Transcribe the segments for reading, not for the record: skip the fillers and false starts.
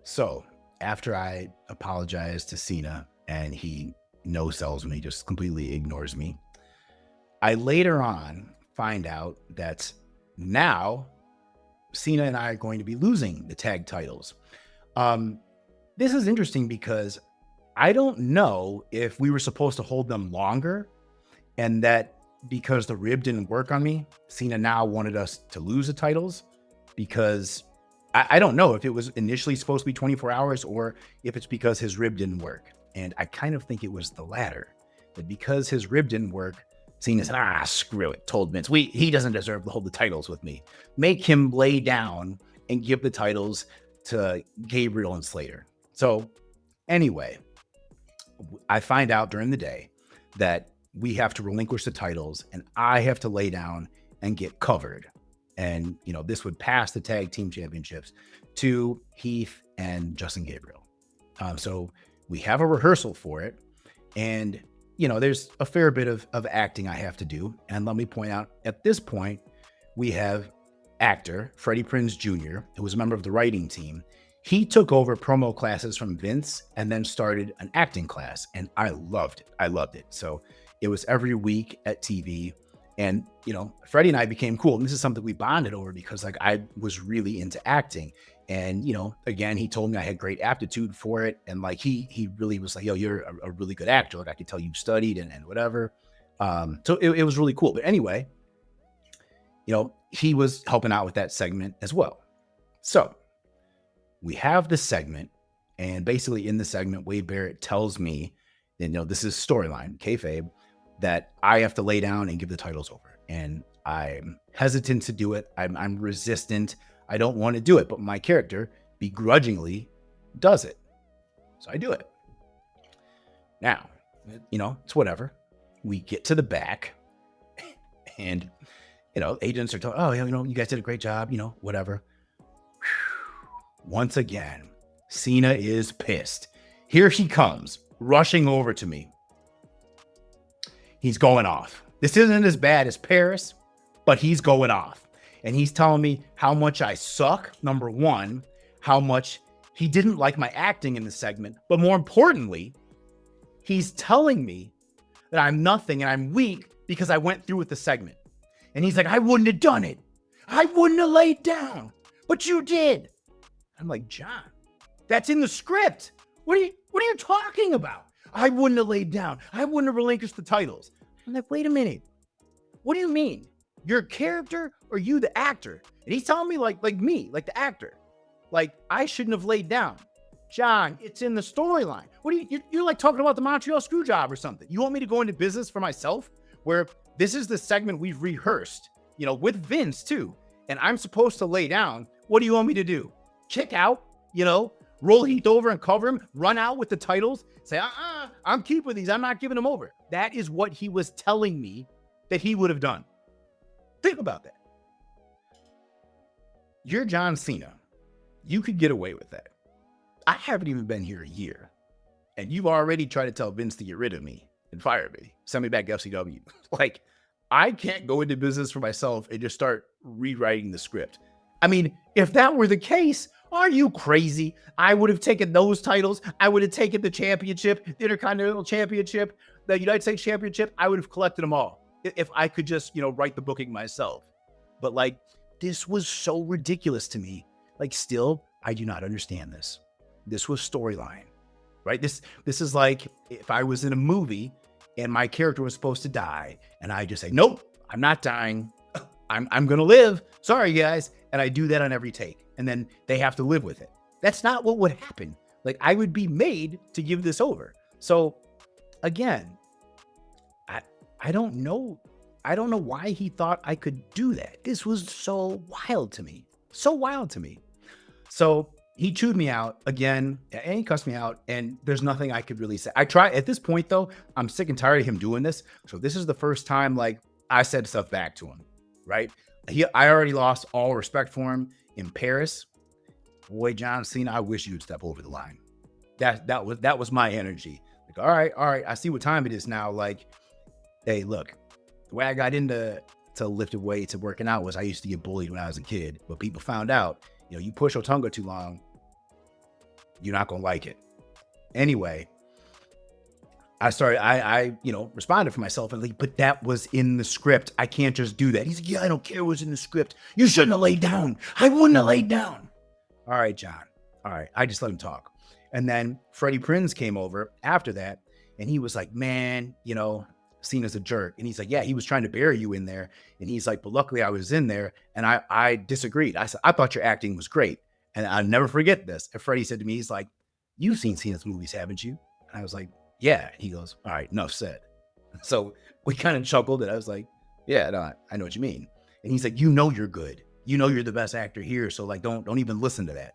So after I apologize to Cena and he no sells me, just completely ignores me, I later on find out that now Cena and I are going to be losing the tag titles. Um, this is interesting because I don't know if we were supposed to hold them longer and that because the rib didn't work on me, Cena now wanted us to lose the titles because I don't know if it was initially supposed to be 24 hours or if it's because his rib didn't work. And I kind of think it was the latter, that because his rib didn't work, Cena said, screw it, told Vince, he doesn't deserve to hold the titles with me. Make him lay down and give the titles to Gabriel and Slater. So anyway, I find out during the day that we have to relinquish the titles and I have to lay down and get covered. And, this would pass the tag team championships to Heath and Justin Gabriel. So we have a rehearsal for it. And, there's a fair bit of acting I have to do. And let me point out, at this point, we have actor Freddie Prinze Jr., who was a member of the writing team. He took over promo classes from Vince and then started an acting class. And I loved it. So it was every week at TV. And, Freddie and I became cool. And this is something we bonded over because I was really into acting. And, again, he told me I had great aptitude for it. And he really was like, yo, you're a really good actor. Like I could tell you studied and whatever. So it was really cool. But anyway, he was helping out with that segment as well. So we have this segment. And basically in the segment, Wade Barrett tells me, this is storyline, kayfabe, that I have to lay down and give the titles over. And I'm hesitant to do it. I'm resistant. I don't want to do it, but my character begrudgingly does it. So I do it. Now, it's whatever. We get to the back and, agents are talking, you guys did a great job, whatever. Once again, Cena is pissed. Here he comes, rushing over to me. He's going off. This isn't as bad as Paris, but he's going off. And he's telling me how much I suck, number one, how much he didn't like my acting in the segment. But more importantly, he's telling me that I'm nothing and I'm weak because I went through with the segment. And he's like, I wouldn't have done it. I wouldn't have laid down, but you did. I'm like, John, that's in the script. What are you talking about? I wouldn't have laid down. I wouldn't have relinquished the titles. I'm like, wait a minute. What do you mean? Your character or you, the actor? And he's telling me like me, like the actor. Like I shouldn't have laid down. John, it's in the storyline. What are you're like talking about the Montreal Screwjob or something. You want me to go into business for myself where this is the segment we've rehearsed, with Vince too. And I'm supposed to lay down. What do you want me to do? Kick out, roll Heath over and cover him, run out with the titles, say, I'm keeping these. I'm not giving them over. That is what he was telling me that he would have done. Think about that. You're John Cena. You could get away with that. I haven't even been here a year. And you've already tried to tell Vince to get rid of me and fire me. Send me back to FCW. I can't go into business for myself and just start rewriting the script. I mean, if that were the case, are you crazy? I would have taken those titles. I would have taken the championship, the Intercontinental Championship, the United States Championship. I would have collected them all if I could just, write the booking myself. But this was so ridiculous to me. Still, I do not understand this. This was storyline, right? This is like if I was in a movie and my character was supposed to die and I just say, nope, I'm not dying. I'm going to live. Sorry, guys. And I do that on every take. And then they have to live with it. That's not what would happen. I would be made to give this over. So again, I don't know. I don't know why he thought I could do that. This was so wild to me. So wild to me. So he chewed me out again and he cussed me out. And there's nothing I could really say. I try at this point though, I'm sick and tired of him doing this. So this is the first time I said stuff back to him, right? I already lost all respect for him in Paris. Boy, John Cena, I wish you'd step over the line. That was my energy. All right. I see what time it is now. Hey, look, the way I got into lifted weights and working out was I used to get bullied when I was a kid, but people found out, you push Otunga too long, You're not going to like it. Anyway, I responded for myself and like, but that was in the script. I can't just do that. He's like, yeah, I don't care what's in the script. You shouldn't have laid down. I wouldn't have laid down. All right, John. All right. I just let him talk. And then Freddie Prinze came over after that. And he was like, man, Cena's a jerk. And he's like, yeah, he was trying to bury you in there. And he's like, but luckily I was in there. And I disagreed. I said, I thought your acting was great. And I'll never forget this. And Freddie said to me, he's like, you've seen Cena's movies, haven't you? And I was like, yeah. He goes, all right, enough said. So we kind of chuckled and I was like, yeah, no, I know what you mean. And he's like, you're good. You're the best actor here. So like, don't even listen to that.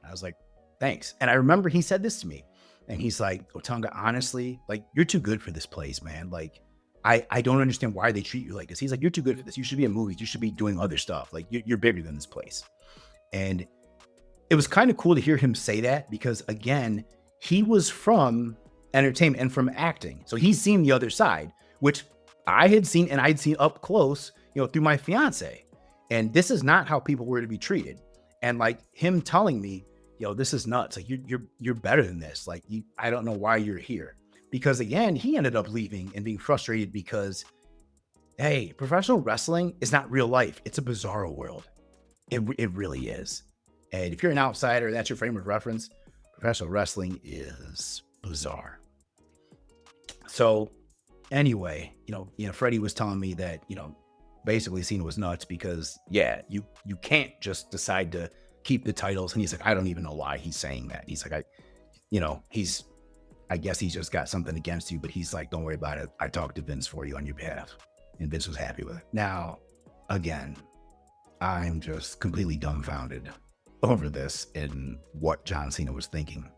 And I was like, thanks. And I remember he said this to me and he's like, Otunga, honestly, like you're too good for this place, man. Like I don't understand why they treat you like this. He's like, you're too good for this. You should be in movies. You should be doing other stuff. Like you're bigger than this place. And it was kind of cool to hear him say that because again, he was from entertainment and from acting. So he's seen the other side, which I had seen and I'd seen up close, through my fiance. And this is not how people were to be treated. And like him telling me, this is nuts. Like you're better than this. Like I don't know why you're here. Because again, he ended up leaving and being frustrated because, hey, professional wrestling is not real life. It's a bizarro world. It really is. And if you're an outsider, that's your frame of reference. Professional wrestling is bizarre. So anyway, Freddie was telling me that, basically Cena was nuts because, yeah, you can't just decide to keep the titles. And he's like, I don't even know why he's saying that. He's like, I guess he's just got something against you, but he's like, don't worry about it. I talked to Vince for you on your behalf. And Vince was happy with it. Now, again, I'm just completely dumbfounded over this and what John Cena was thinking.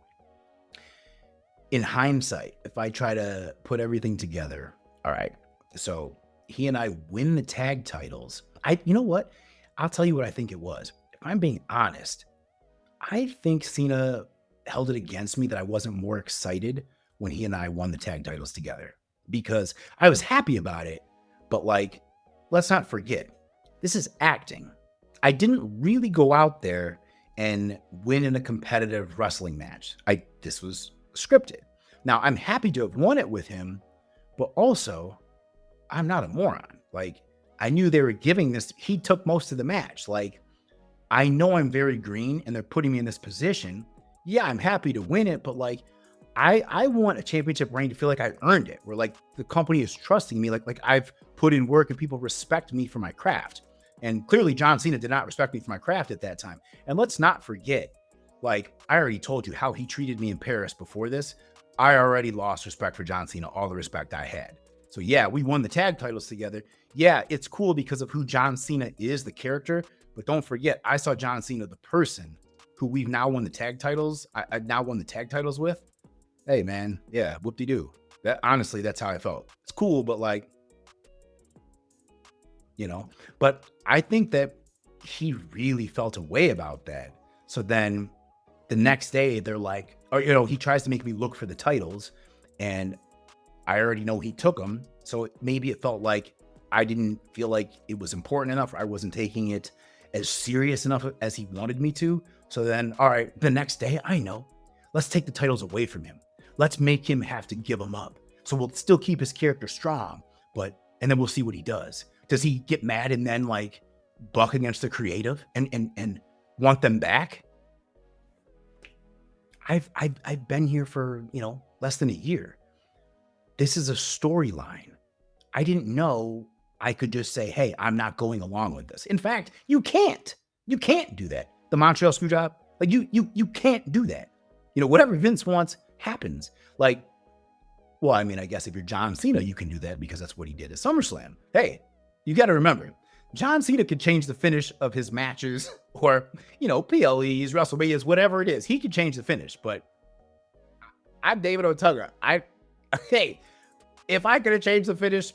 In hindsight, if I try to put everything together, all right, so he and I win the tag titles. You know what? I'll tell you what I think it was. If I'm being honest, I think Cena held it against me that I wasn't more excited when he and I won the tag titles together because I was happy about it. But like, let's not forget, this is acting. I didn't really go out there and win in a competitive wrestling match. This was scripted. Now I'm happy to have won it with him, but also I'm not a moron. Like I knew they were giving this. He took most of the match. Like I know I'm very green and they're putting me in this position. Yeah, I'm happy to win it, but like I want a championship reign to feel like I earned it. Where like the company is trusting me, like I've put in work and people respect me for my craft. And clearly John Cena did not respect me for my craft at that time. And let's not forget, like I already told you how he treated me in Paris before this. I already lost respect for John Cena, all the respect I had. So yeah, we won the tag titles together. Yeah, it's cool because of who John Cena is, the character. But don't forget, I saw John Cena, the person who we've now won the tag titles. I now won the tag titles with. Hey man, yeah, whoop-de-doo. That honestly, that's how I felt. It's cool, but like, but I think that he really felt a way about that. So then the next day they're like, or, he tries to make me look for the titles and I already know he took them. So maybe it felt like I didn't feel like it was important enough. Or I wasn't taking it as serious enough as he wanted me to. So then, all right, the next day, I know, let's take the titles away from him. Let's make him have to give them up. So we'll still keep his character strong, and then we'll see what he does. Does he get mad and then like buck against the creative and want them back? I've been here for, less than a year. This is a storyline. I didn't know I could just say, hey, I'm not going along with this. In fact, you can't. You can't do that. The Montreal Screwjob, like you can't do that. Whatever Vince wants happens. Like, well, I mean, I guess if you're John Cena, you can do that because that's what he did at SummerSlam. Hey, you got to remember, John Cena could change the finish of his matches or, PLEs, WrestleManias, whatever it is. He could change the finish, but I'm David Otunga. Hey, if I could have changed the finish,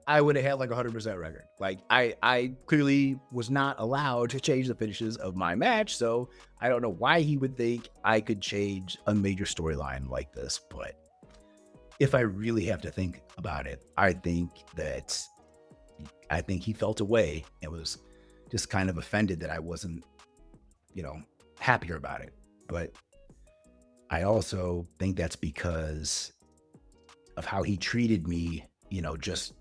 I would have had like 100% record. Like I clearly was not allowed to change the finishes of my match. So I don't know why he would think I could change a major storyline like this. But if I really have to think about it, I think he felt a way and was just kind of offended that I wasn't, happier about it. But I also think that's because of how he treated me, just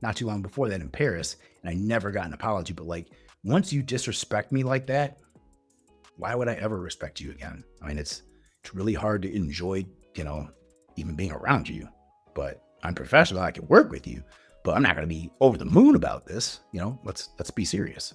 not too long before that in Paris. And I never got an apology. But like, once you disrespect me like that, why would I ever respect you again? I mean, it's really hard to enjoy, you know, even being around you. But I'm professional. I can work with you, but I'm not going to be over the moon about this. Let's be serious.